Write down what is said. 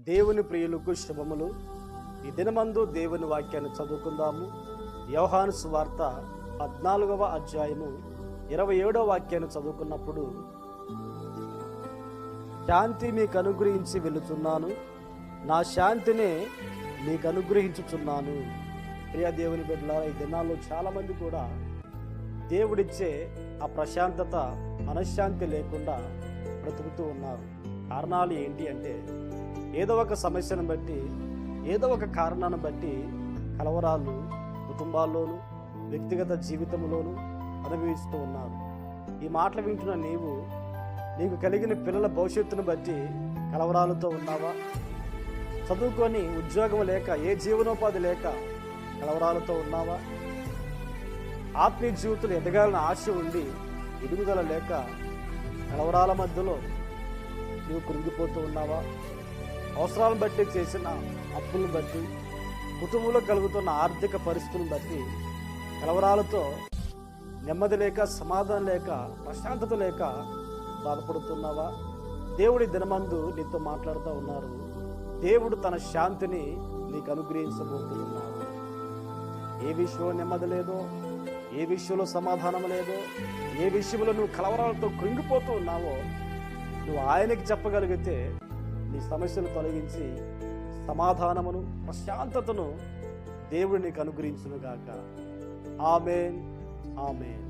దేవుని ప్రియులకు శుభములు. ఈ దినమందు దేవుని వాక్యాన్ని చదువుకుందాము. యోహాను సువార్త 14వ అధ్యాయము 27వ వాక్యాన్ని చదువుకున్నప్పుడు, శాంతి మీకు అనుగ్రహించి వెళుతున్నాను, నా శాంతినే మీకు అనుగ్రహించుచున్నాను. ప్రియ దేవుని బిడ్డలారా, ఈ దినాల్లో చాలామంది కూడా దేవుడిచ్చే ఆ ప్రశాంతత, మనశ్శాంతి లేకుండా బ్రతుకుతూ ఉన్నారు. కారణాలు ఏంటి అంటే, ఏదో ఒక సమస్యను బట్టి, ఏదో ఒక కారణాన్ని బట్టి కలవరాలు కుటుంబాల్లోనూ వ్యక్తిగత జీవితంలోనూ అనుభవిస్తూ ఉన్నారు. ఈ మాటలు వింటున్న నీకు కలిగిన పిల్లల భవిష్యత్తును బట్టి కలవరాలతో ఉన్నావా? చదువుకొని ఉద్యోగం లేక, ఏ జీవనోపాధి లేక కలవరాలతో ఉన్నావా? ఆత్మీయ జీవితంలో ఎదగాలని ఆశ ఉండి ఎదుగుదల లేక కలవరాల మధ్యలో నీవు కృంగిపోతూ ఉన్నావా? అవసరాలను బట్టి చేసిన అప్పులను బట్టి, కుటుంబంలో కలుగుతున్న ఆర్థిక పరిస్థితులను బట్టి కలవరాలతో నెమ్మది లేక, సమాధానం లేక, ప్రశాంతత లేక బాధపడుతున్నావా? దేవుడి దినమందు నీతో మాట్లాడుతూ ఉన్నారు. దేవుడు తన శాంతిని నీకు అనుగ్రహించబోతున్నాడు. ఏ విషయంలో నెమ్మది లేదో, ఏ విషయంలో సమాధానం లేదో, ఏ విషయంలో నువ్వు కలవరాలతో కృంగిపోతూ ఉన్నావో, నువ్వు ఆయనకి చెప్పగలిగితే నీ సమస్యను తొలగించి సమాధానమును, ప్రశాంతతను దేవుడు నీకు అనుగ్రహించునుగాక. ఆమేన్, ఆమేన్.